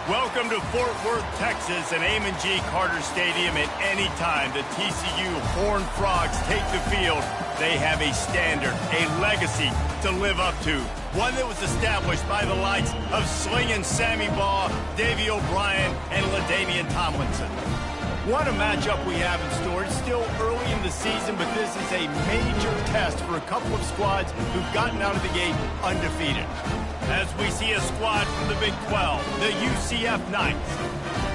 Welcome to Fort Worth, Texas, and Amon G. Carter Stadium. At any time the TCU Horned Frogs take the field, they have a standard, a legacy to live up to. One that was established by the likes of Slingin' Sammy Baugh, Davey O'Brien, and LaDainian Tomlinson. What a matchup we have in store. It's still early in the season, but this is a major test for a couple of squads who've gotten out of the gate undefeated. As we see a squad from the Big 12, the UCF Knights,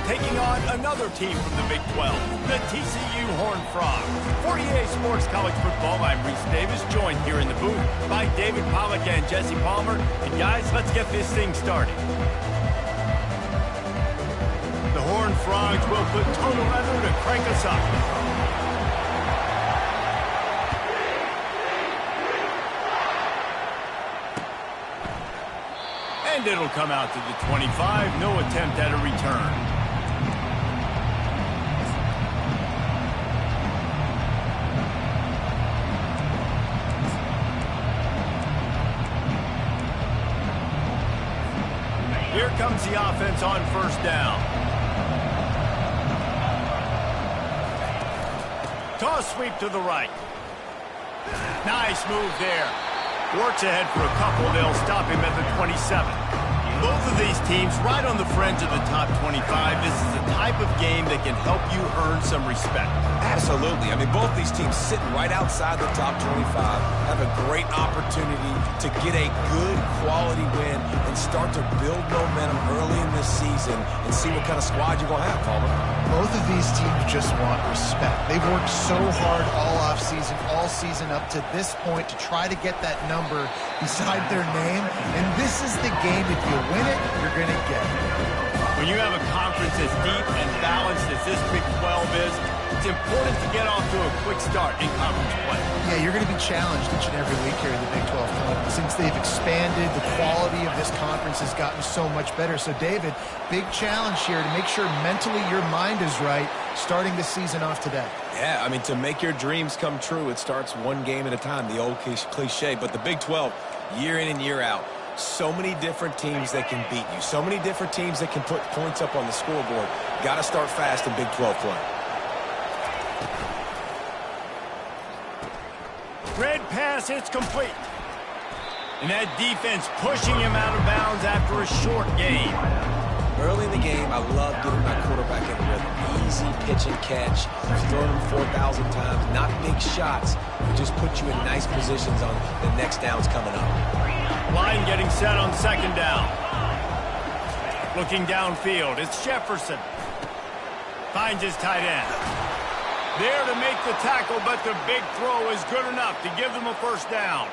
taking on another team from the Big 12, the TCU Horned Frogs. For EA Sports College Football, I'm Reese Davis, joined here in the booth by David Pollack and Jesse Palmer. And guys, let's get this thing started. The Horned Frogs will put total leather to crank us up. And it'll come out to the 25. No attempt at a return. Here comes the offense on first down. Toss sweep to the right. Nice move there. Works ahead for a couple. They'll stop him at the 27. Both of these teams right on the fringe of the top 25. This is the type of game that can help you earn some respect. Absolutely. I mean, both these teams sitting right outside the top 25 have a great opportunity to get a good quality win and start to build momentum early in this season and see what kind of squad you're going to have, Palmer. Both of these teams just want respect. They've worked so hard all season up to this point to try to get that number beside their name. And this is the game. If you win it, you're going to get it. When you have a conference as deep and balanced as this Big 12 is, it's important to get off to a quick start in conference play. Yeah, you're going to be challenged each and every week here in the Big 12 conference. Since they've expanded, the quality of this conference has gotten so much better. So, David, big challenge here to make sure mentally your mind is right starting the season off today. Yeah, I mean, to make your dreams come true, it starts one game at a time, the old cliche. But the Big 12, year in and year out, so many different teams that can beat you, so many different teams that can put points up on the scoreboard. Got to start fast in Big 12 play. Red pass, it's complete. And that defense pushing him out of bounds after a short game. Early in the game, I love getting my quarterback in rhythm. Easy pitch and catch. Throwing him 4,000 times. Not big shots. Just put you in nice positions on the next downs coming up. Line getting set on second down. Looking downfield, it's Jefferson. Finds his tight end. There to make the tackle, but the big throw is good enough to give them a first down.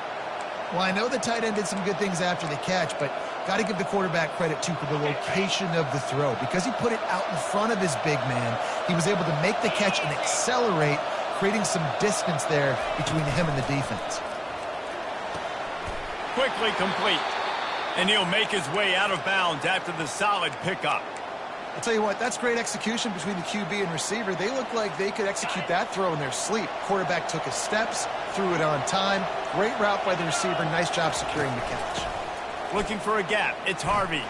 Well, I know the tight end did some good things after the catch, but got to give the quarterback credit, too, for the location of the throw. Because he put it out in front of his big man, he was able to make the catch and accelerate, creating some distance there between him and the defense. Quickly complete. And he'll make his way out of bounds after the solid pickup. I'll tell you what, that's great execution between the QB and receiver. They look like they could execute that throw in their sleep. Quarterback took his steps, threw it on time. Great route by the receiver. Nice job securing the catch. Looking for a gap. It's Harvey.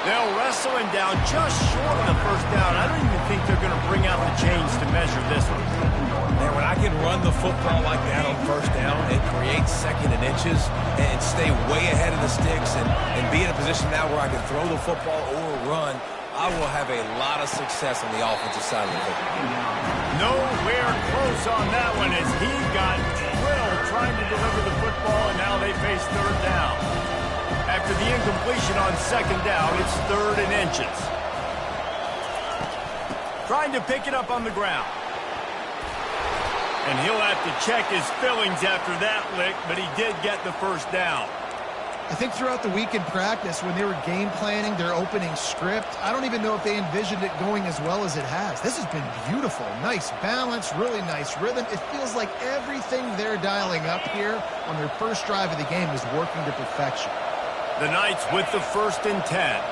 They'll wrestle him down just short of the first down. I don't even think they're going to bring out the chains to measure this one. Man, when I can run the football like that on first down, it creates second and inches and stay way ahead of the sticks and be in a position now where I can throw the football or run, I will have a lot of success on the offensive side of the football. Nowhere close on that one as he got drilled trying to deliver the football, and now they face third down. After the incompletion on second down, it's third and inches. Trying to pick it up on the ground. And he'll have to check his fillings after that lick, but he did get the first down. I think throughout the week in practice, when they were game planning their opening script, I don't even know if they envisioned it going as well as it has. This has been beautiful. Nice balance, really nice rhythm. It feels like everything they're dialing up here on their first drive of the game is working to perfection. The Knights with the 1st and 10.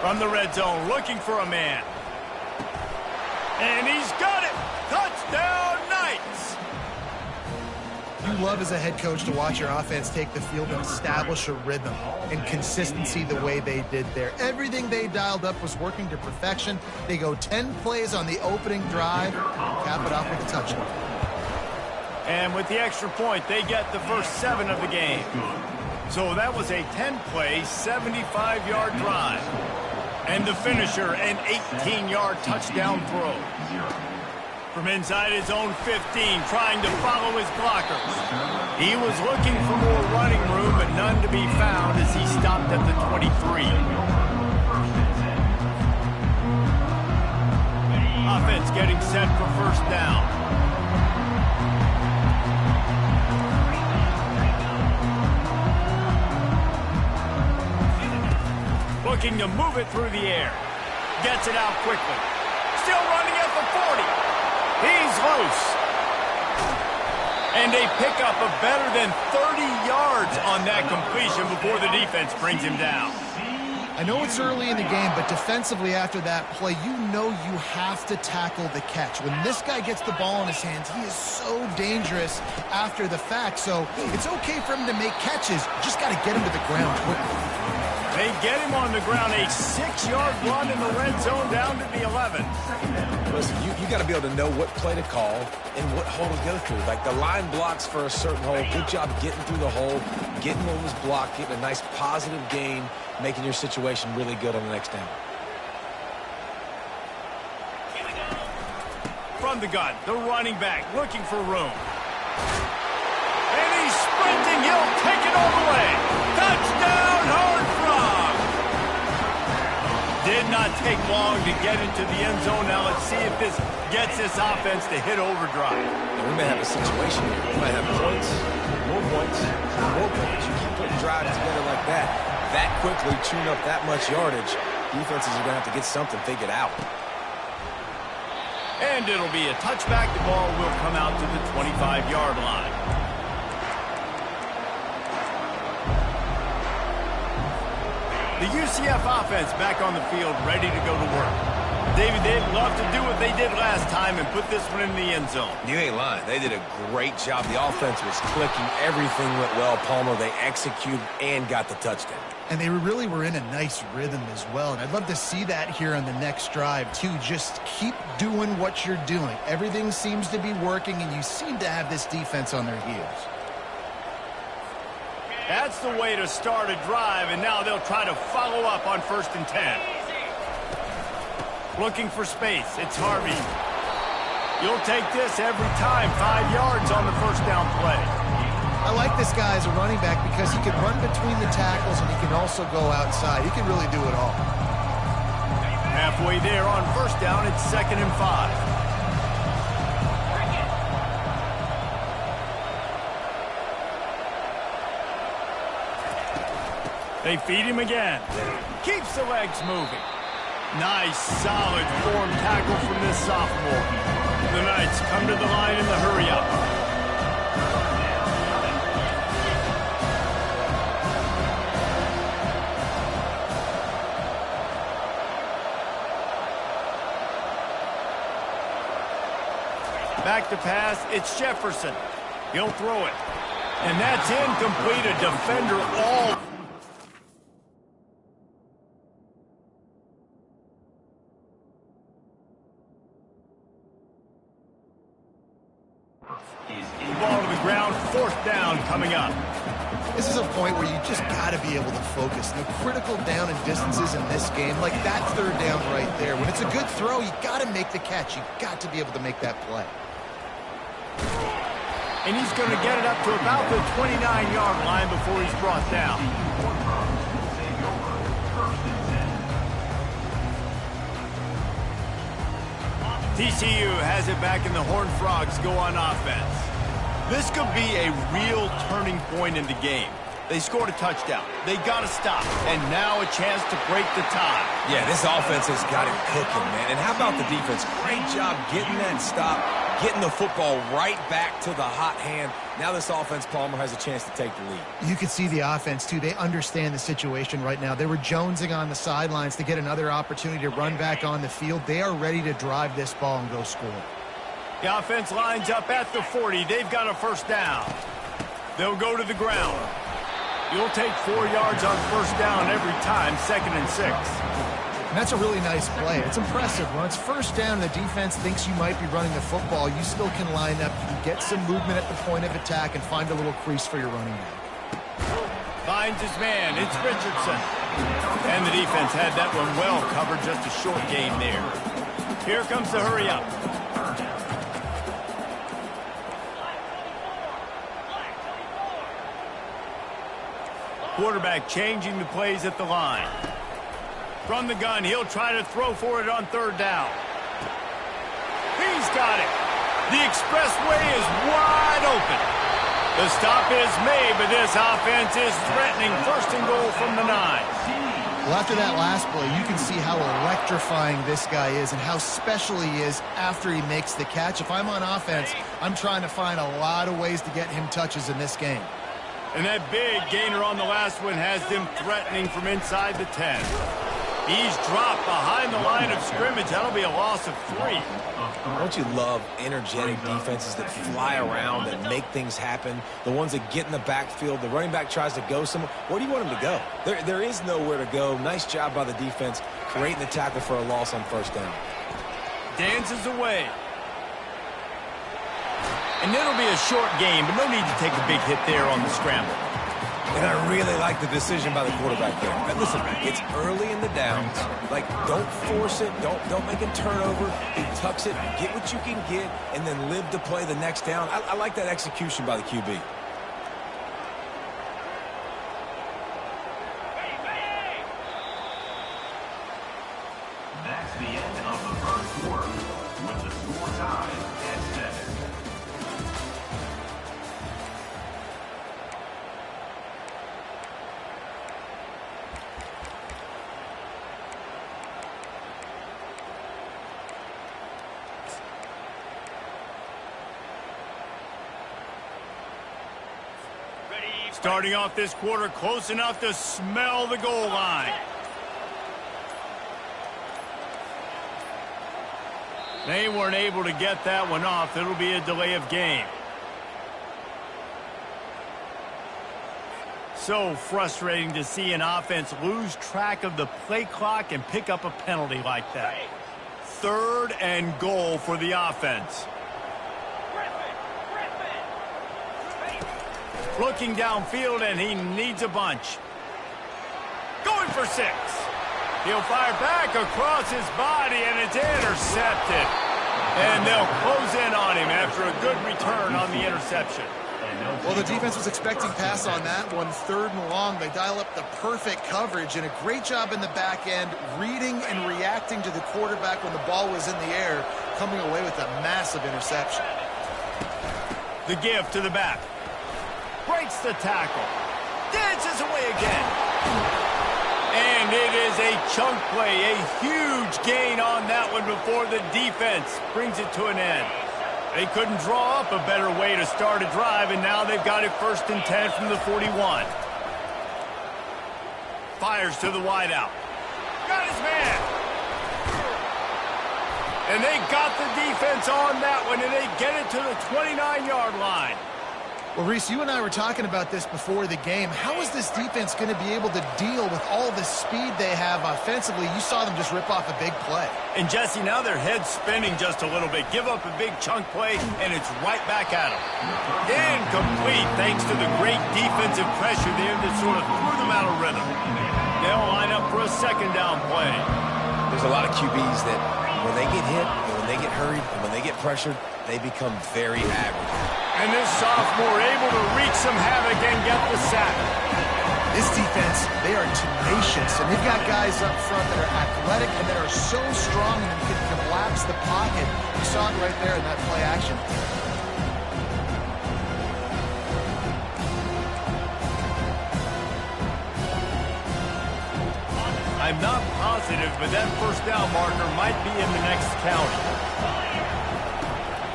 From the red zone, looking for a man. And he's got it! Touchdown, Knights! You love as a head coach to watch your offense take the field and establish a rhythm and consistency the way they did there. Everything they dialed up was working to perfection. They go 10 plays on the opening drive, cap it off with a touchdown. And with the extra point, they get the first 7 of the game. So that was a 10-play, 75-yard drive. And the finisher, an 18-yard touchdown throw. From inside his own 15, trying to follow his blockers. He was looking for more running room, but none to be found as he stopped at the 23. Offense getting set for first down. Looking to move it through the air. Gets it out quickly. Still running at the 40. He's loose. And they pick up a better than 30 yards on that completion before the defense brings him down. I know it's early in the game, but defensively after that play, you know you have to tackle the catch. When this guy gets the ball in his hands, he is so dangerous after the fact. So it's okay for him to make catches. Just got to get him to the ground quickly. They get him on the ground, a 6-yard run in the red zone down to the 11. Listen, you got to be able to know what play to call and what hole to go through. Like the line blocks for a certain hole. Good job getting through the hole, getting what was blocked, getting a nice positive gain, making your situation really good on the next down. From the gun, the running back looking for room. And he's sprinting. He'll take it all the way. Touchdown, Horned Frog! Did not take long to get into the end zone. Now let's see if this gets this offense to hit overdrive. Now, we may have a situation here. We might have points, more points, more points. You keep putting drives together like that quickly, tune up that much yardage, defenses are going to have to get something figured out. And it'll be a touchback. The ball will come out to the 25-yard line. The UCF offense back on the field, ready to go to work. David, they'd love to do what they did last time and put this one in the end zone. You ain't lying. They did a great job. The offense was clicking. Everything went well. Palmer, they executed and got the touchdown. And they really were in a nice rhythm as well. And I'd love to see that here on the next drive, too. Just keep doing what you're doing. Everything seems to be working, and you seem to have this defense on their heels. That's the way to start a drive, and now they'll try to follow up on 1st and 10. Looking for space. It's Harvey. You'll take this every time. 5 yards on the first down play. I like this guy as a running back because he can run between the tackles and he can also go outside. He can really do it all. Halfway there on first down, it's 2nd and 5. They feed him again. Keeps the legs moving. Nice, solid form tackle from this sophomore. The Knights come to the line in the hurry-up. Back to pass, it's Jefferson. He'll throw it. And that's incomplete. A defender all... Ball to the ground, 4th down coming up. This is a point where you just got to be able to focus. The critical down and distances in this game, like that 3rd down right there. When it's a good throw, you got to make the catch. You got to be able to make that play. And he's going to get it up to about the 29-yard line before he's brought down. TCU has it back, and the Horned Frogs go on offense. This could be a real turning point in the game. They scored a touchdown. They got to stop. And now a chance to break the tie. Yeah, this offense has got it cooking, man. And how about the defense? Great job getting that stop, getting the football right back to the hot hand. Now this offense, Palmer, has a chance to take the lead. You can see the offense, too. They understand the situation right now. They were jonesing on the sidelines to get another opportunity to run back on the field. They are ready to drive this ball and go score. The offense lines up at the 40. They've got a first down. They'll go to the ground. You'll take 4 yards on first down every time, 2nd and 6. And that's a really nice play. It's impressive. When it's first down and the defense thinks you might be running the football, you still can line up. You can get some movement at the point of attack and find a little crease for your running back. Finds his man. It's Richardson. And the defense had that one well covered. Just a short gain there. Here comes the hurry up. Quarterback changing the plays at the line. From the gun, he'll try to throw for it on 3rd down. He's got it. The expressway is wide open. The stop is made, but this offense is threatening 1st and goal from the 9. Well, after that last play, you can see how electrifying this guy is and how special he is after he makes the catch. If I'm on offense, I'm trying to find a lot of ways to get him touches in this game. And that big gainer on the last one has them threatening from inside the 10. He's dropped behind the line of scrimmage. That'll be a loss of 3. Don't you love energetic defenses that fly around and make things happen? The ones that get in the backfield, the running back tries to go somewhere. Where do you want him to go? There is nowhere to go. Nice job by the defense creating the tackle for a loss on first down. Dances away. And it'll be a short game, but no need to take a big hit there on the scramble. And I really like the decision by the quarterback there. But listen, it's early in the downs. Like, don't force it. Don't make a turnover. He tucks it, get what you can get, and then live to play the next down. I like that execution by the QB. That's the end of the first quarter, with the score tied at 7. Starting off this quarter close enough to smell the goal line. They weren't able to get that one off. It'll be a delay of game. So frustrating to see an offense lose track of the play clock and pick up a penalty like that. 3rd and goal for the offense. Looking downfield, and he needs a bunch. Going for 6. He'll fire back across his body, and it's intercepted. And they'll close in on him after a good return on the interception. Well, the defense was expecting pass on that one, 3rd and long. They dial up the perfect coverage, and a great job in the back end, reading and reacting to the quarterback when the ball was in the air, coming away with a massive interception. The give to the back. Breaks the tackle. Dances away again. And it is a chunk play, a huge gain on that one before the defense brings it to an end. They couldn't draw up a better way to start a drive, and now they've got it 1st and 10 from the 41. Fires to the wideout. Got his man. And they got the defense on that one, and they get it to the 29-yard line. Well, Reese, you and I were talking about this before the game. How is this defense going to be able to deal with all the speed they have offensively? You saw them just rip off a big play. And, Jesse, now their head's spinning just a little bit. Give up a big chunk play, and it's right back at them. Incomplete thanks to the great defensive pressure there that sort of threw them out of rhythm. They'll line up for a 2nd down play. There's a lot of QBs that when they get hit, and when they get hurried, and when they get pressured, they become very average. And this sophomore able to wreak some havoc and get the sack. This defense, they are tenacious, and they've got guys up front that are athletic and that are so strong and can collapse the pocket. You saw it right there in that play action. I'm not positive, but that 1st down marker might be in the next county.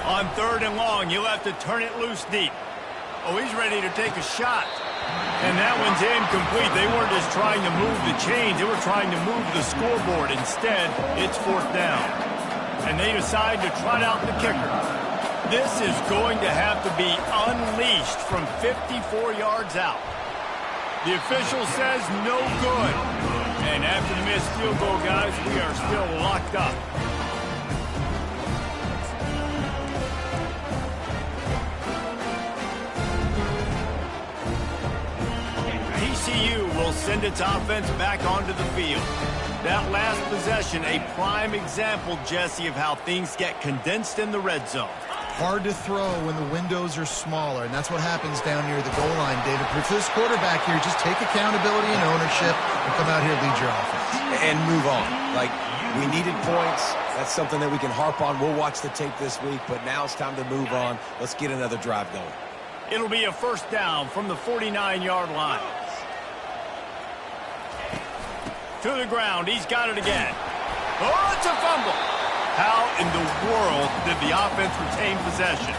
On 3rd and long, you'll have to turn it loose deep. Oh, he's ready to take a shot. And that one's incomplete. They weren't just trying to move the chains. They were trying to move the scoreboard. Instead, it's 4th down. And they decide to trot out the kicker. This is going to have to be unleashed from 54 yards out. The official says no good. And after the missed field goal, guys, we are still locked up. TCU will send its offense back onto the field. That last possession, a prime example, Jesse, of how things get condensed in the red zone. Hard to throw when the windows are smaller, and that's what happens down near the goal line, David. But for this quarterback here, just take accountability and ownership and come out here and lead your offense. And move on. Like, we needed points. That's something that we can harp on. We'll watch the tape this week, but now it's time to move on. Let's get another drive going. It'll be a first down from the 49-yard line. To the ground. He's got it again. Oh, it's a fumble. How in the world did the offense retain possession?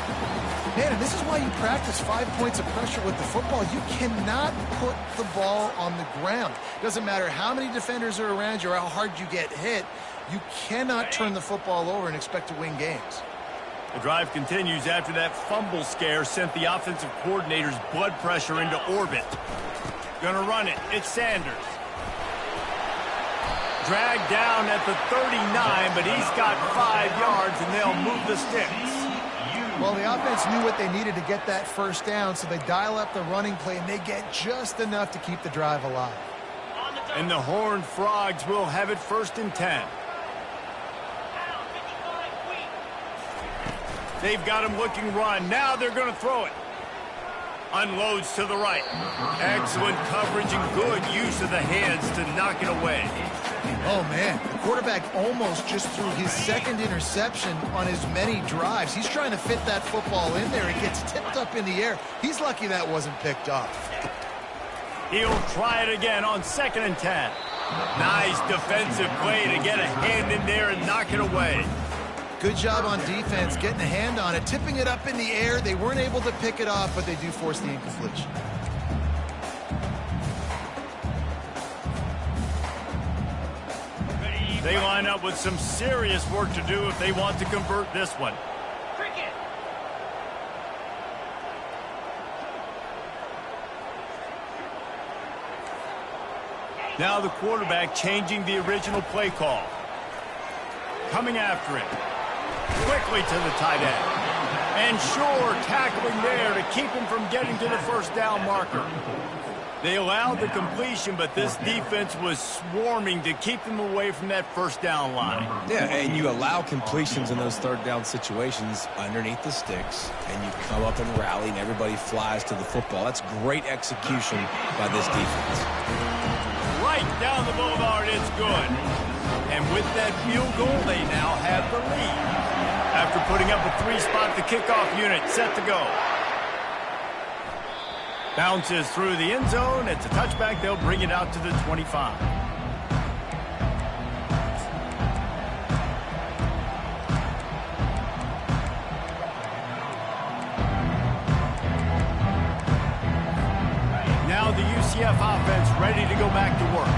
Man, and this is why you practice 5 points of pressure with the football. You cannot put the ball on the ground. Doesn't matter how many defenders are around you or how hard you get hit. You cannot turn the football over and expect to win games. The drive continues after that fumble scare sent the offensive coordinator's blood pressure into orbit. Gonna run it. It's Sanders. Dragged down at the 39, but he's got 5 yards, and they'll move the sticks. Well, the offense knew what they needed to get that first down, so they dial up the running play, and they get just enough to keep the drive alive. And the Horned Frogs will have it 1st and 10. They've got him looking run. Now they're going to throw it. Unloads to the right. Excellent coverage and good use of the hands to knock it away. Oh, man, the quarterback almost just threw his second interception on as many drives. He's trying to fit that football in there. It gets tipped up in the air. He's lucky that wasn't picked up. He'll try it again on 2nd and 10. Nice defensive play to get a hand in there and knock it away. Good job on defense, getting a hand on it, tipping it up in the air. They weren't able to pick it off, but they do force the incompletion. They line up with some serious work to do if they want to convert this one. Now the quarterback changing the original play call. Coming after him. Quickly to the tight end. And sure, tackling there to keep him from getting to the first down marker. They allowed the completion, but this defense was swarming to keep them away from that first down line. Yeah, and you allow completions in those third down situations underneath the sticks, and you come up and rally, and everybody flies to the football. That's great execution by this defense. Right down the boulevard, it's good. And with that field goal, they now have the lead. After putting up a 3-spot, the kickoff unit set to go. Bounces through the end zone. It's a touchback. They'll bring it out to the 25. Now the UCF offense ready to go back to work.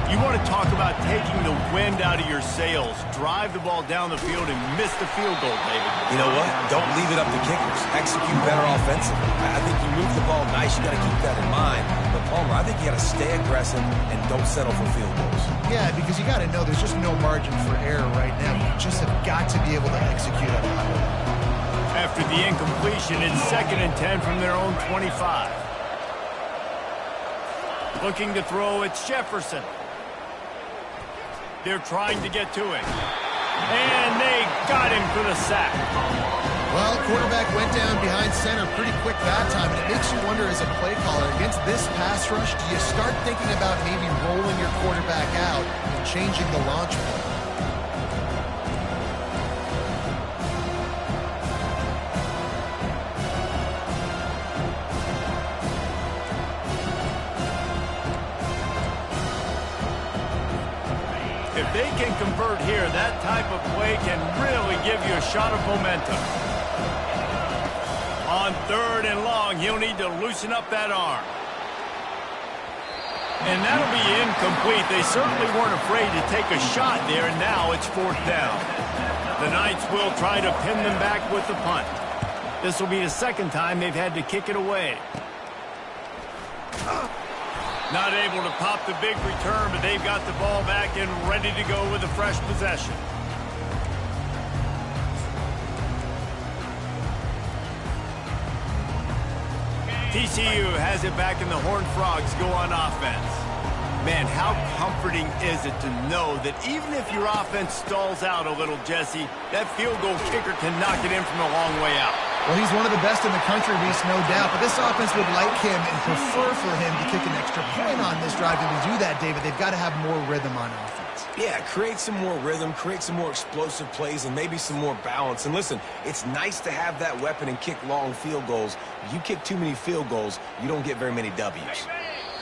You want to talk about taking the wind out of your sails. Drive the ball down the field and miss the field goal, David. You know what? Don't leave it up to kickers. Execute better offensively. I think you move the ball nice. You got to keep that in mind. But, Palmer, I think you got to stay aggressive and don't settle for field goals. Yeah, because you got to know there's just no margin for error right now. You just have got to be able to execute at a high level. After the incompletion, it's 2nd and 10 from their own 25. Looking to throw, it's Jefferson. They're trying to get to it. And they got him for the sack. Well, quarterback went down behind center pretty quick that time, and it makes you wonder as a play caller, against this pass rush, do you start thinking about maybe rolling your quarterback out and changing the launch point? If they can convert here, that type of play can really give you a shot of momentum. On 3rd and long, he'll need to loosen up that arm. And that'll be incomplete. They certainly weren't afraid to take a shot there, and now it's 4th down. The Knights will try to pin them back with the punt. This will be the second time they've had to kick it away. Not able to pop the big return, but they've got the ball back and ready to go with a fresh possession. TCU has it back, and the Horned Frogs go on offense. Man, how comforting is it to know that even if your offense stalls out a little, Jesse, that field goal kicker can knock it in from a long way out. Well, he's one of the best in the country, Reese, no doubt. But this offense would like him and prefer for him to kick an extra point on this drive. And to do that, David, they've got to have more rhythm on offense. Yeah, create some more rhythm, create some more explosive plays, and maybe some more balance. And listen, it's nice to have that weapon and kick long field goals. You kick too many field goals, you don't get very many W's.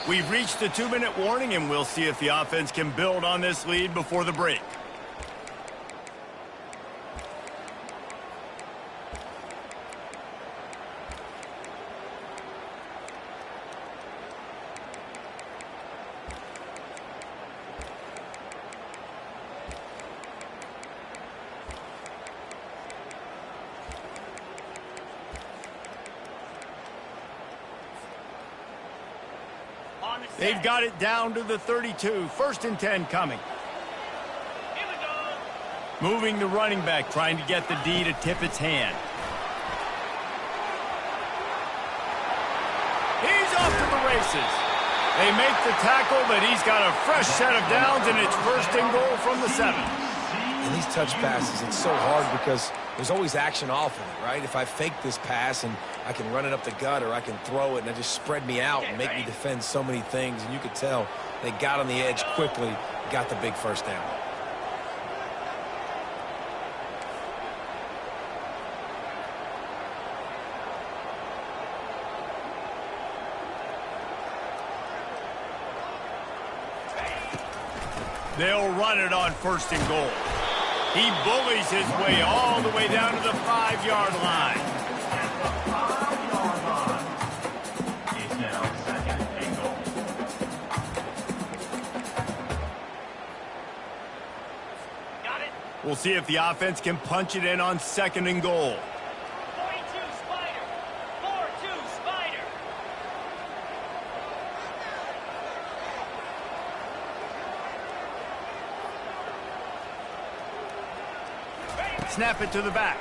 We've reached the 2-minute warning, and we'll see if the offense can build on this lead before the break. They've got it down to the 32. 1st and 10 coming. Moving the running back, trying to get the D to tip its hand. He's off to the races. They make the tackle, but he's got a fresh set of downs, and it's 1st and goal from the 7. In these touch passes, it's so hard because there's always action off of it, right? If I fake this pass and I can run it up the gut, or I can throw it and it just spread me out and make me defend so many things. And you could tell they got on the edge quickly, got the big 1st down. They'll run it on 1st and goal. He bullies his way all the way down to the 5-yard line. It's now 2nd and goal. Got it. We'll see if the offense can punch it in on 2nd and goal. 42 Spider. 4-2 Spider. Snap it to the back.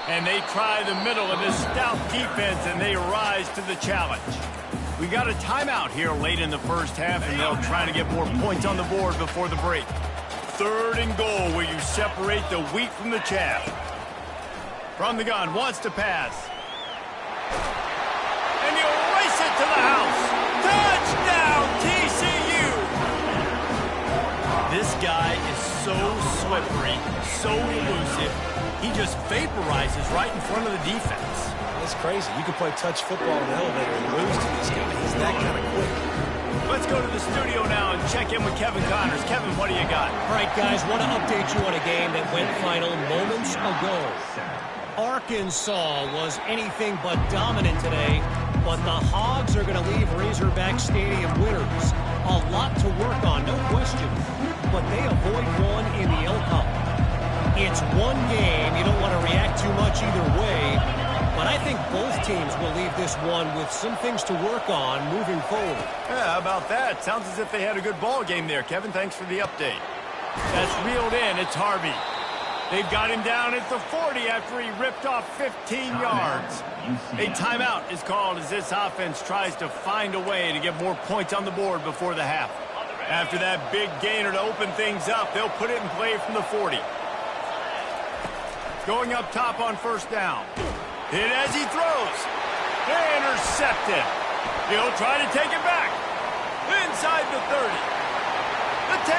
And they try the middle of this stout defense, and they rise to the challenge. We got a timeout here late in the 1st half, and they'll try to get more points on the board before the break. 3rd and goal, where you separate the wheat from the chaff. From the gun, wants to pass. And he'll race it to the house. Touchdown, TCU! This guy is so slippery, so elusive. He just vaporizes right in front of the defense. It's crazy. You could play touch football in the elevator and lose to this guy. He's that kind of quick. Let's go to the studio now and check in with Kevin Connors. Kevin, what do you got? All right, guys, want to update you on a game that went final moments ago. Arkansas was anything but dominant today, but the Hogs are going to leave Razorback Stadium winners. A lot to work on, no question, but they avoid one in the L Cup. It's one game. You don't want to react too much either way, but I think both teams will leave this one with some things to work on moving forward. Yeah, how about that? Sounds as if they had a good ball game there. Kevin, thanks for the update. That's reeled in. It's Harvey. They've got him down at the 40 after he ripped off 15 yards. A timeout is called as this offense tries to find a way to get more points on the board before the half. After that big gainer to open things up, they'll put it in play from the 40. Going up top on 1st down. Hit as he throws. Intercepted. He'll try to take it back. Inside the 30. The 10.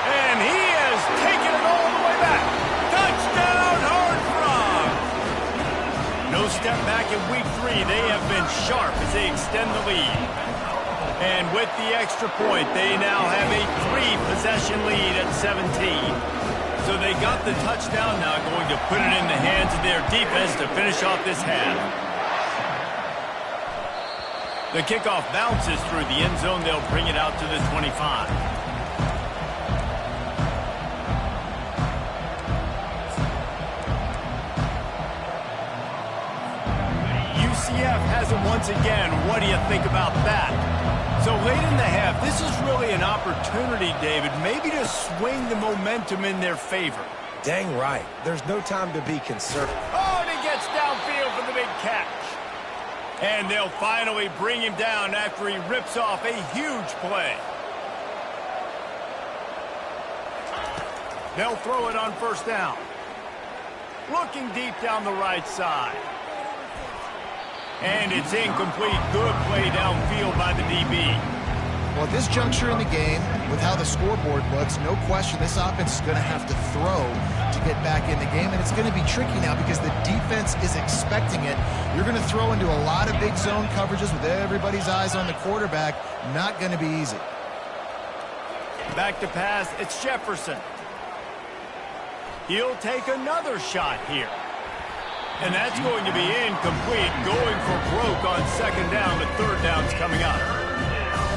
And he has taken it all the way back. Touchdown, Horned Frogs. No step back in week 3. They have been sharp as they extend the lead. And with the extra point, they now have a 3-possession lead at 17. So they got the touchdown, now going to put it in the hands of their defense to finish off this half. The kickoff bounces through the end zone. They'll bring it out to the 25. UCF has it once again. What do you think about that? So late in the half, this is really an opportunity, David, maybe to swing the momentum in their favor. Dang right. There's no time to be concerned. Oh, and he gets downfield for the big catch. And they'll finally bring him down after he rips off a huge play. They'll throw it on first down. Looking deep down the right side. And it's incomplete. Good play downfield by the DB. Well, at this juncture in the game, with how the scoreboard looks, no question this offense is going to have to throw to get back in the game, and it's going to be tricky now because the defense is expecting it. You're going to throw into a lot of big zone coverages with everybody's eyes on the quarterback. Not going to be easy. Back to pass, it's Jefferson. He'll take another shot here. And that's going to be incomplete, going for broke on second down. The third down's coming up.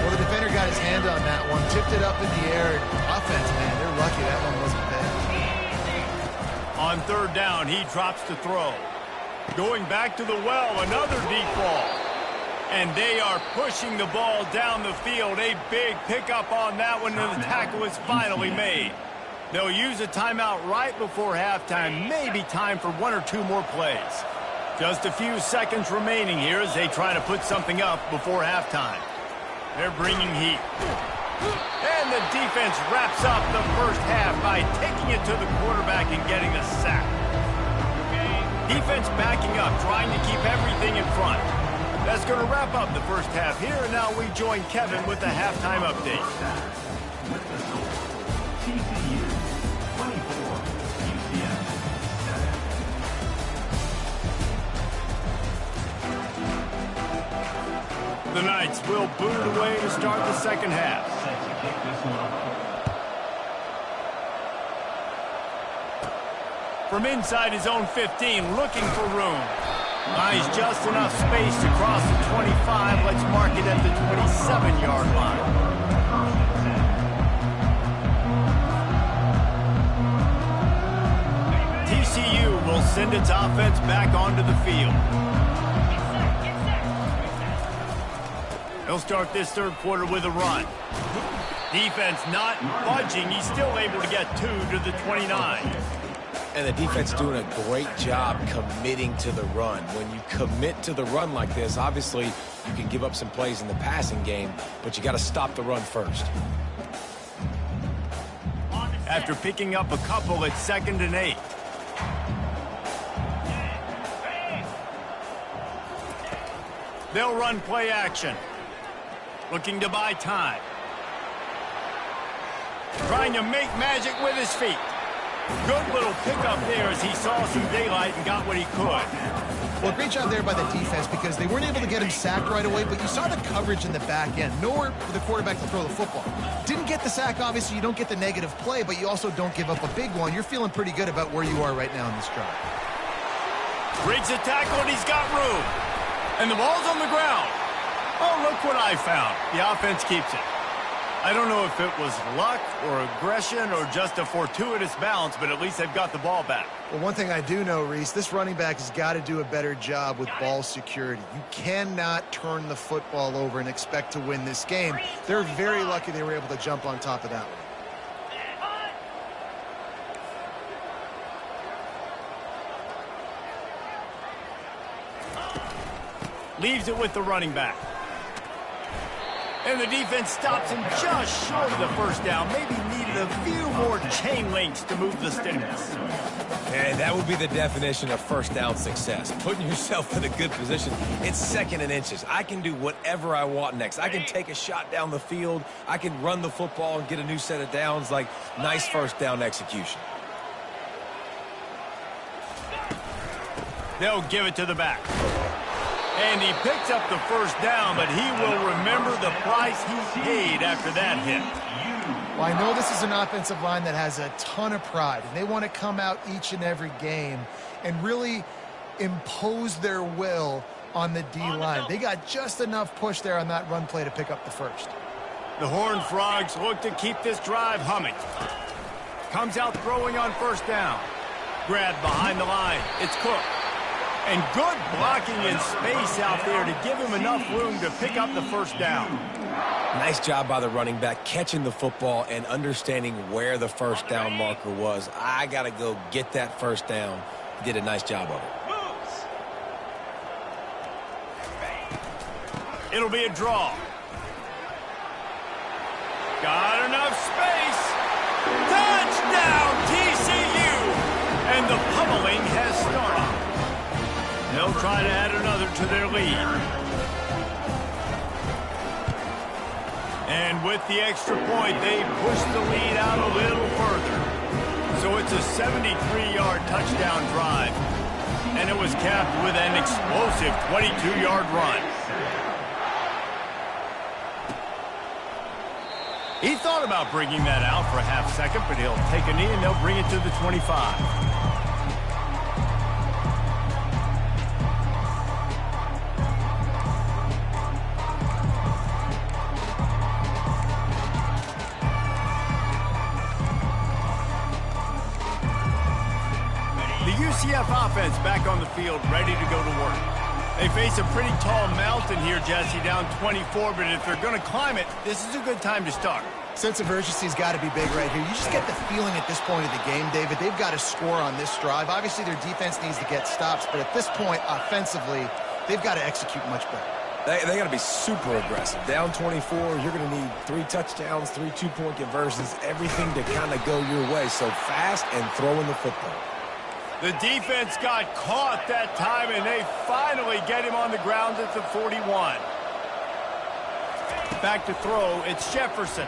Well, the defender got his hand on that one, tipped it up in the air. Offense, man, they're lucky that one wasn't bad. On third down, he drops to throw. Going back to the well, another deep ball. And they are pushing the ball down the field. A big pickup on that one, and the tackle is finally made. They'll use a timeout right before halftime, maybe time for one or two more plays. Just a few seconds remaining here as they try to put something up before halftime. They're bringing heat. And the defense wraps up the first half by taking it to the quarterback and getting a sack. Defense backing up, trying to keep everything in front. That's going to wrap up the first half here, and now we join Kevin with the halftime update. TCU 24, UCF 7. The Knights will boot it away to start the second half. From inside his own 15, looking for room. Buys just enough space to cross the 25. Let's mark it at the 27-yard line. TCU will send its offense back onto the field. They'll start this third quarter with a run. Defense not budging. He's still able to get 2 to the 29. And the defense doing a great job committing to the run. When you commit to the run like this, obviously you can give up some plays in the passing game, but you got to stop the run first. After picking up a couple, it's 2nd and 8. They'll run play action. Looking to buy time. Trying to make magic with his feet. Good little pickup there as he saw some daylight and got what he could. Well, great job there by the defense because they weren't able to get him sacked right away, but you saw the coverage in the back end. Nowhere for the quarterback to throw the football. Didn't get the sack, obviously. You don't get the negative play, but you also don't give up a big one. You're feeling pretty good about where you are right now in this drive. Rigs a tackle, and he's got room. And the ball's on the ground. Oh, look what I found. The offense keeps it. I don't know if it was luck or aggression or just a fortuitous bounce, but at least they've got the ball back. Well, one thing I do know, Reese, this running back has got to do a better job with ball security. You cannot turn the football over and expect to win this game. They're very lucky they were able to jump on top of that one. Leaves it with the running back. And the defense stops him just short of the first down. Maybe needed a few more chain links to move the sticks. And that would be the definition of first down success. Putting yourself in a good position. It's 2nd and inches. I can do whatever I want next. I can take a shot down the field. I can run the football and get a new set of downs. Like, nice first down execution. They'll give it to the back. And he picks up the first down, but he will remember the price he paid after that hit. Well, I know this is an offensive line that has a ton of pride, and they want to come out each and every game and really impose their will on the D-line. They got just enough push there on that run play to pick up the first. The Horned Frogs look to keep this drive humming. Comes out throwing on first down. Grabbed behind the line. It's Cook. And good blocking in space out there to give him enough room to pick up the first down. Nice job by the running back catching the football and understanding where the first down marker was. I got to go get that first down. He did a nice job of it. It'll be a draw. Got enough space. Touchdown, TCU! And the pummeling has started. They'll try to add another to their lead. And with the extra point, they push the lead out a little further. So it's a 73-yard touchdown drive. And it was capped with an explosive 22-yard run. He thought about bringing that out for a half second, but he'll take a knee and they'll bring it to the 25. The UCF offense back on the field, ready to go to work. They face a pretty tall mountain here, Jesse, down 24, but if they're going to climb it, this is a good time to start. Sense of urgency's got to be big right here. You just get the feeling at this point of the game, David, they've got to score on this drive. Obviously, their defense needs to get stops, but at this point, offensively, they've got to execute much better. They got to be super aggressive. Down 24, you're going to need 3 touchdowns, 3 two-point conversions, everything to kind of go your way. So fast and throwing the football. The defense got caught that time, and they finally get him on the ground at the 41. Back to throw, it's Jefferson.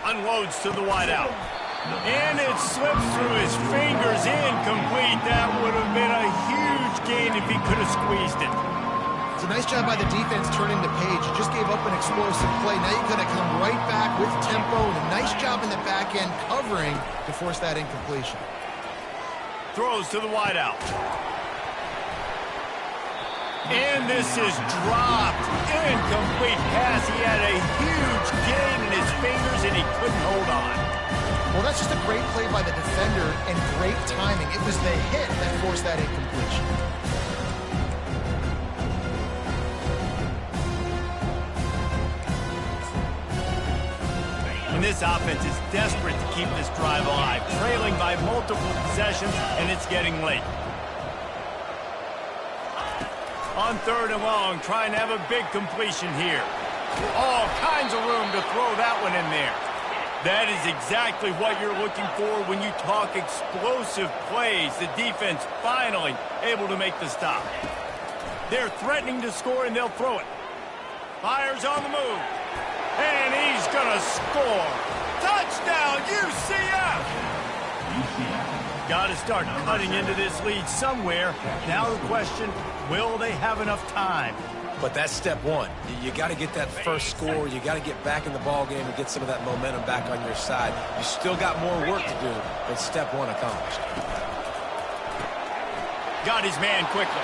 Unloads to the wideout. And it slips through his fingers, incomplete. That would have been a huge gain if he could have squeezed it. It's a nice job by the defense turning the page. You just gave up an explosive play. Now you're going to come right back with tempo. And a nice job in the back end covering to force that incompletion. Throws to the wideout. And this is dropped. Incomplete pass. He had a huge gain in his fingers, and he couldn't hold on. Well, that's just a great play by the defender and great timing. It was the hit that forced that incompletion. And this offense is desperate to keep this drive alive, trailing by multiple possessions, and it's getting late. On 3rd and long, trying to have a big completion here. All kinds of room to throw that one in there. That is exactly what you're looking for when you talk explosive plays. The defense finally able to make the stop. They're threatening to score, and they'll throw it. Fires on the move. And he's going to score. Touchdown, UCF! Got to start cutting into this lead somewhere. Now the question, will they have enough time? But that's step one. You got to get that first score. You got to get back in the ball game and get some of that momentum back on your side. You still got more work to do, but step one accomplished. Got his man quickly.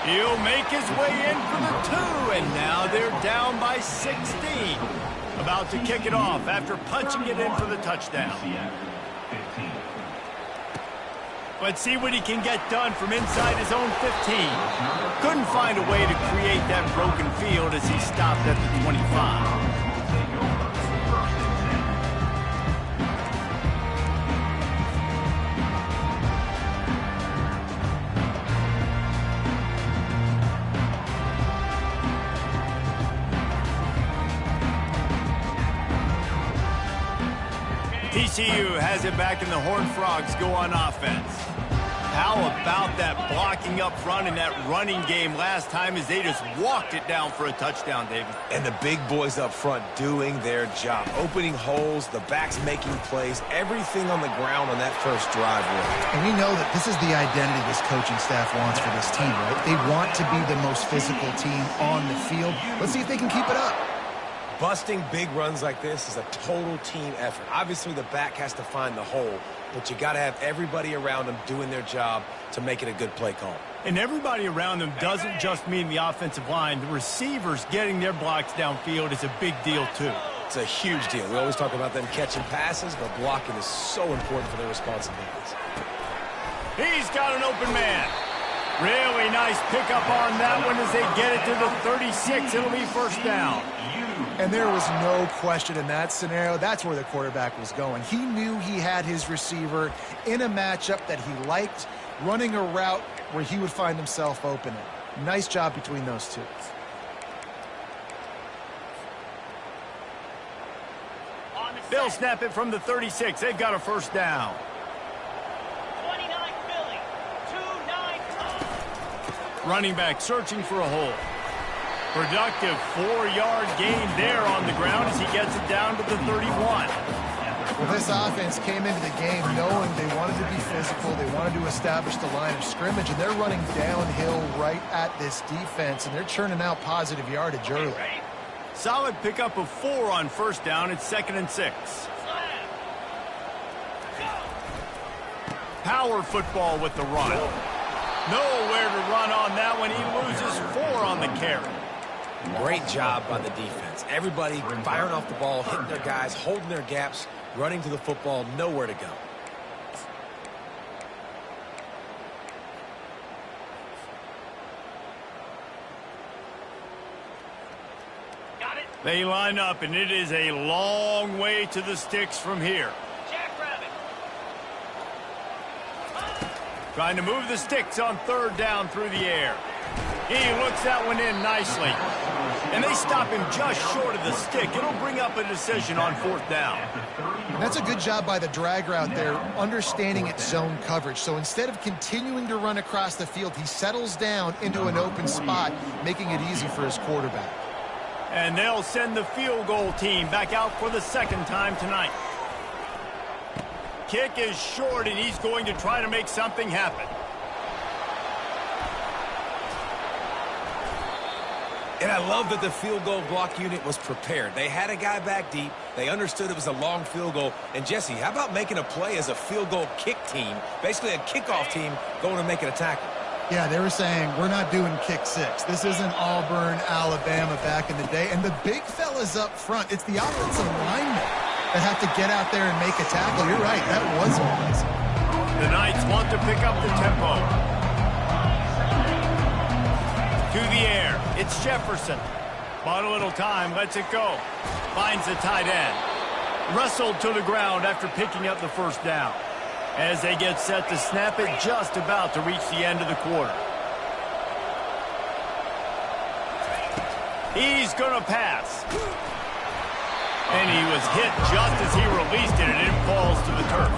He'll make his way in for the 2, and now they're down by 16. About to kick it off after punching it in for the touchdown. Let's see what he can get done from inside his own 15. Couldn't find a way to create that broken field as he stopped at the 25. TCU has it back, and the Horned Frogs go on offense. How about that blocking up front and that running game last time as they just walked it down for a touchdown, David? And the big boys up front doing their job. Opening holes, the backs making plays, everything on the ground on that first drive worked. And we know that this is the identity this coaching staff wants for this team, right? They want to be the most physical team on the field. Let's see if they can keep it up. Busting big runs like this is a total team effort. Obviously, the back has to find the hole, but you got to have everybody around them doing their job to make it a good play call. And everybody around them doesn't just mean the offensive line. The receivers getting their blocks downfield is a big deal, too. It's a huge deal. We always talk about them catching passes, but blocking is so important for their responsibilities. He's got an open man. Really nice pickup on that one as they get it to the 36. It'll be first down. And there was no question in that scenario. That's where the quarterback was going. He knew he had his receiver in a matchup that he liked, running a route where he would find himself open. Nice job between those two. They'll snap it from the 36. They've got a first down. 29 Philly. 2-9 Tom. Running back searching for a hole. Productive 4-yard gain there on the ground as he gets it down to the 31. Well, this offense came into the game knowing they wanted to be physical, they wanted to establish the line of scrimmage, and they're running downhill right at this defense, and they're churning out positive yardage early. Solid pickup of 4 on first down. It's 2nd and 6. Power football with the run. Nowhere to run on that one. He loses 4 on the carry. Great job by the defense. Everybody firing off the ball, hitting their guys, holding their gaps, running to the football, nowhere to go. They line up, and it is a long way to the sticks from here. Jackrabbit. Trying to move the sticks on 3rd down through the air. He looks that one in nicely. And they stop him just short of the stick. It'll bring up a decision on 4th down. And that's a good job by the drag route there, understanding its zone coverage. So instead of continuing to run across the field, he settles down into an open spot, making it easy for his quarterback. And they'll send the field goal team back out for the 2nd time tonight. Kick is short, and he's going to try to make something happen. And I love that the field goal block unit was prepared. They had a guy back deep. They understood it was a long field goal. And, Jesse, how about making a play as a field goal kick team, basically a kickoff team going and making a tackle? Yeah, they were saying, we're not doing kick 6. This isn't Auburn, Alabama back in the day. And the big fellas up front, it's the offensive linemen that have to get out there and make a tackle. You're right, that was amazing. The Knights want to pick up the tempo. To the air, it's Jefferson. Bought a little time, lets it go. Finds the tight end. Wrestled to the ground after picking up the first down. As they get set to snap it, just about to reach the end of the quarter. He's going to pass. And he was hit just as he released it, and it falls to the turf.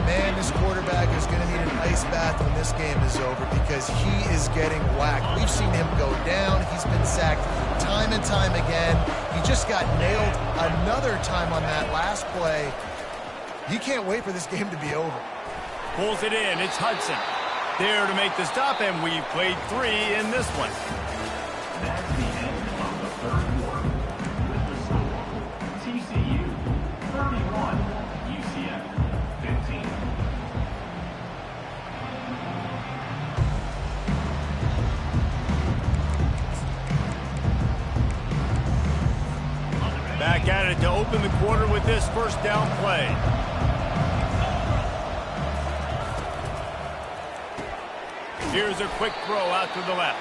Man, this quarterback is going to need an ice bath when this game is over because he is getting whacked. We've seen him go down. He's been sacked time and time again. He just got nailed another time on that last play. You can't wait for this game to be over. Pulls it in. It's Hudson. There to make the stop, and we've played 3 in this one. That's the end of the 3rd quarter. With the score, TCU 31, UCF 15. Back at it to open the quarter with this first down play. Here's a quick throw out to the left.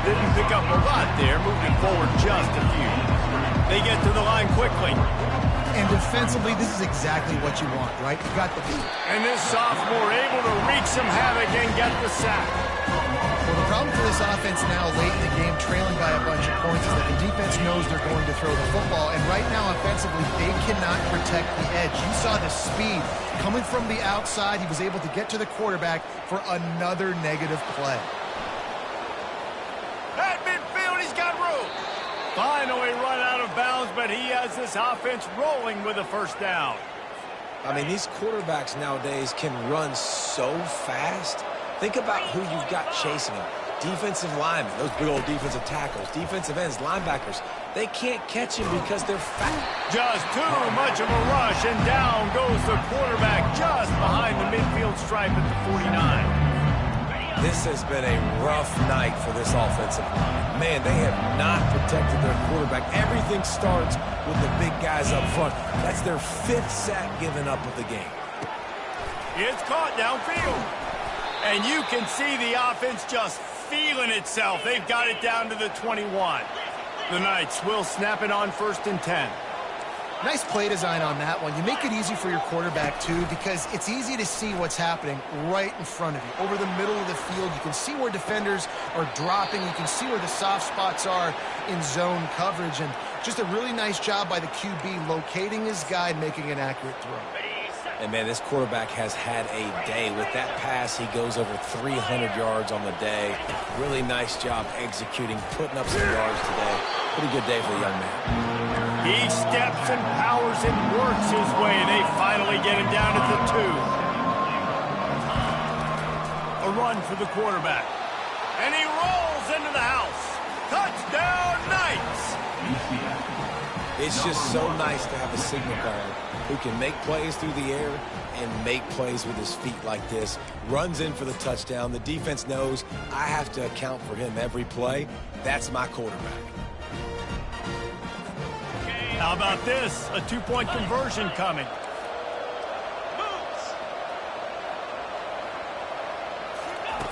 Didn't pick up a lot there, moving forward just a few. They get to the line quickly. And defensively, this is exactly what you want, right? You got the beat. And this sophomore able to wreak some havoc and get the sack. Well, the problem for this offense now late in the game, trailing by a bunch of points, is that the defense knows they're going to throw the football. And right now, offensively, they cannot protect the edge. You saw the speed coming from the outside. He was able to get to the quarterback for another negative play. At midfield, he's got room. Finally run out of bounds, but he has this offense rolling with a first down. I mean, these quarterbacks nowadays can run so fast. Think about who you've got chasing them. Defensive linemen, those big old defensive tackles, defensive ends, linebackers. They can't catch him because they're fat. Just too much of a rush, and down goes the quarterback just behind the midfield stripe at the 49. This has been a rough night for this offensive line. Man, they have not protected their quarterback. Everything starts with the big guys up front. That's their 5th sack given up of the game. It's caught downfield. And you can see the offense just feeling itself. They've got it down to the 21. The Knights will snap it on 1st and 10. Nice play design on that one. You make it easy for your quarterback, too, because it's easy to see what's happening right in front of you. Over the middle of the field, you can see where defenders are dropping. You can see where the soft spots are in zone coverage. And just a really nice job by the QB locating his guy and making an accurate throw. And, man, this quarterback has had a day. With that pass, he goes over 300 yards on the day. Really nice job executing, putting up some yards today. Pretty good day for the young man. He steps and powers and works his way. They finally get him down at the 2. A run for the quarterback. And he rolls into the house. Touchdown, Knights! It's just so nice to have a signal caller who can make plays through the air and make plays with his feet like this. Runs in for the touchdown. The defense knows I have to account for him every play. That's my quarterback. How about this? A 2-point conversion coming.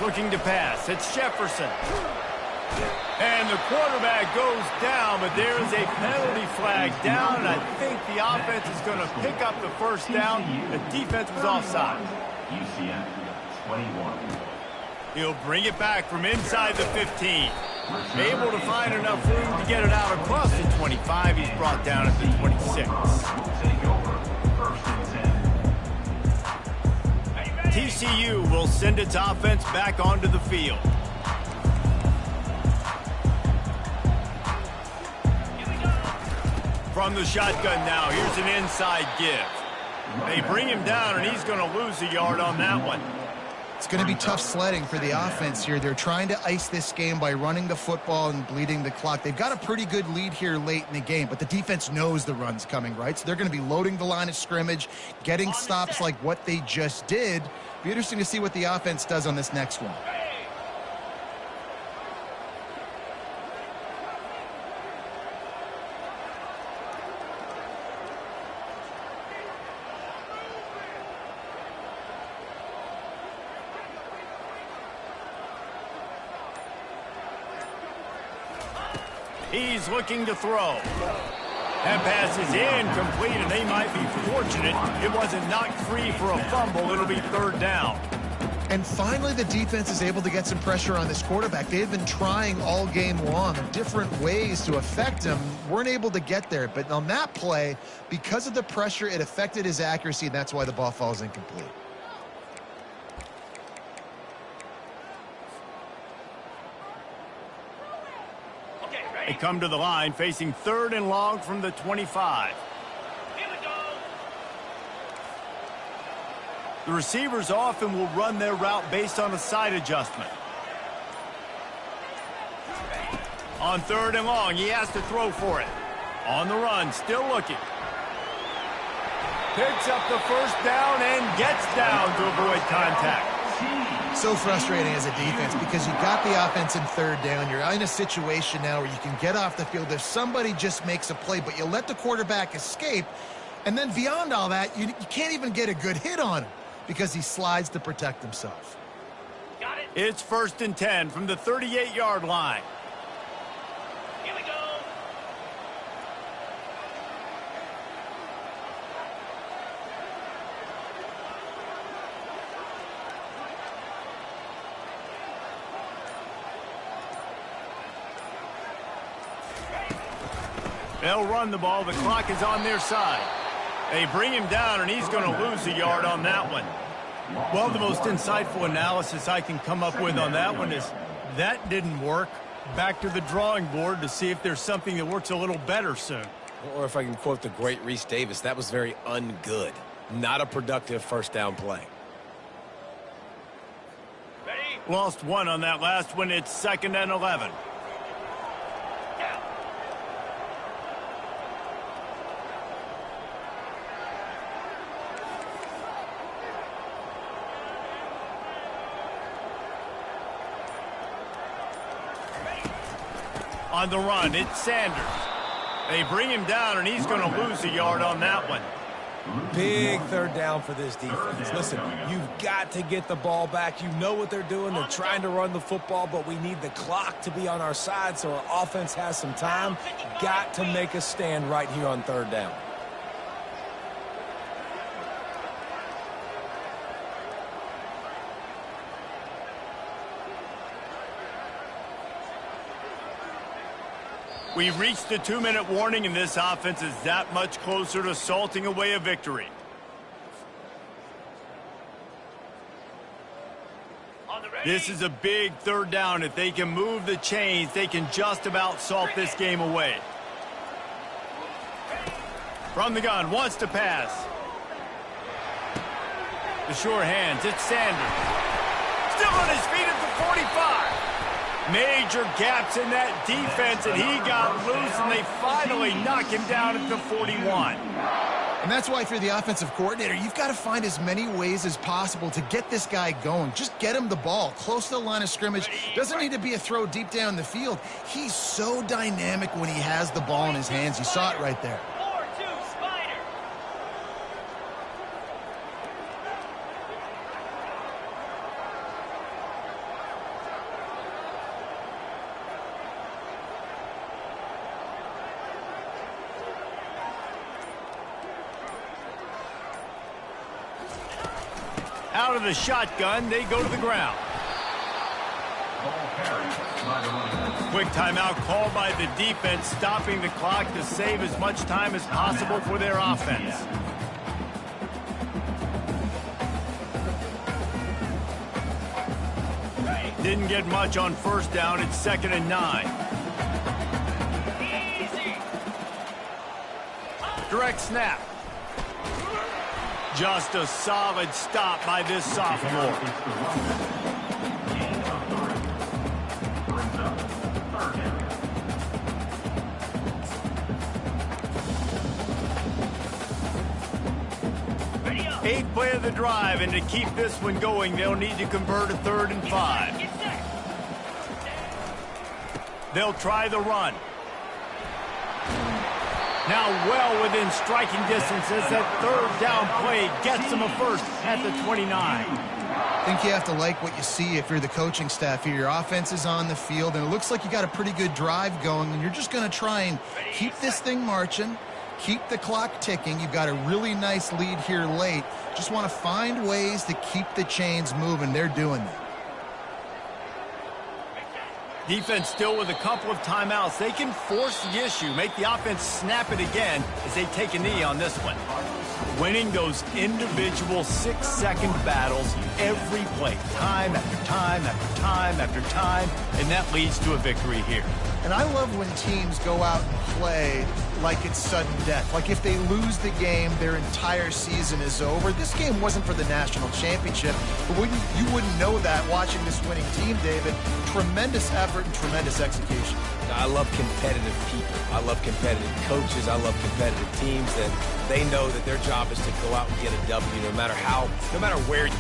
Looking to pass. It's Jefferson. And the quarterback goes down, but there is a penalty flag down, and I think the offense is going to pick up the first down. The defense was offside. UCF 21. He'll bring it back from inside the 15. Able to find enough room to get it out across the 25. He's brought down at the 26. Take over 1st and 10. TCU will send its offense back onto the field. From the shotgun now, here's an inside give. They bring him down, and he's going to lose a yard on that one. It's going to be tough sledding for the offense here. They're trying to ice this game by running the football and bleeding the clock. They've got a pretty good lead here late in the game, but the defense knows the run's coming, right? So they're going to be loading the line of scrimmage, getting stops like what they just did. Be interesting to see what the offense does on this next one. He's looking to throw. That pass is incomplete, and they might be fortunate it wasn't knocked free for a fumble. It'll be 3rd down. And finally, the defense is able to get some pressure on this quarterback. They've been trying all game long different ways to affect him. Weren't able to get there. But on that play, because of the pressure, it affected his accuracy, and that's why the ball falls incomplete. They come to the line facing 3rd and long from the 25. Here we go. The receivers often will run their route based on a side adjustment. On 3rd and long, he has to throw for it. On the run, still looking. Picks up the first down and gets down to avoid contact. So frustrating as a defense because you got the offense in 3rd down. You're in a situation now where you can get off the field if somebody just makes a play, but you let the quarterback escape. And then beyond all that, you can't even get a good hit on him because he slides to protect himself. Got it. It's 1st and 10 from the 38-yard line. Here we go. They'll run the ball. The clock is on their side. They bring him down, and he's going to lose a yard on that one. Well, the most insightful analysis I can come up with on that one is that didn't work. Back to the drawing board to see if there's something that works a little better soon. Or if I can quote the great Reese Davis, that was very ungood. Not a productive 1st down play. Ready? Lost one on that last one. It's 2nd and 11. On the run, it's Sanders. They bring him down, and he's going to lose a yard on that one. Big third down for this defense. Listen, you've got to get the ball back. You know what they're doing. They're trying to run the football, but we need the clock to be on our side so our offense has some time. Got to make a stand right here on third down. We reached the 2-minute warning, and this offense is that much closer to salting away a victory. This is a big third down. If they can move the chains, they can just about salt this game away. From the gun, wants to pass. The sure hands, it's Sanders. Still on his feet at the 45. Major gaps in that defense, and he got loose, and they finally knock him down at the 41. And that's why if you're the offensive coordinator, you've got to find as many ways as possible to get this guy going. Just get him the ball close to the line of scrimmage. Doesn't need to be a throw deep down the field. He's so dynamic when he has the ball in his hands. You saw it right there. Out of the shotgun, they go to the ground. Quick timeout called by the defense, stopping the clock to save as much time as possible for their offense. Didn't get much on first down. It's 2nd and 9. Direct snap. Just a solid stop by this sophomore. Eighth play of the drive, and to keep this one going, they'll need to convert a 3rd and 5. They'll try the run. Now well within striking distance as that 3rd down play gets them a first at the 29. I think you have to like what you see if you're the coaching staff here. Your offense is on the field, and it looks like you got a pretty good drive going, and you're just going to try and keep this thing marching, keep the clock ticking. You've got a really nice lead here late. Just want to find ways to keep the chains moving. They're doing that. Defense still with a couple of timeouts. They can force the issue, make the offense snap it again as they take a knee on this one. Winning those individual 6-second battles every play, time after time after time after time, and that leads to a victory here. And I love when teams go out and play like it's sudden death. Like if they lose the game, their entire season is over. This game wasn't for the national championship, but you wouldn't know that watching this winning team, David. Tremendous effort and tremendous execution. I love competitive people. I love competitive coaches. I love competitive teams that they know that their job is to go out and get a W no matter where you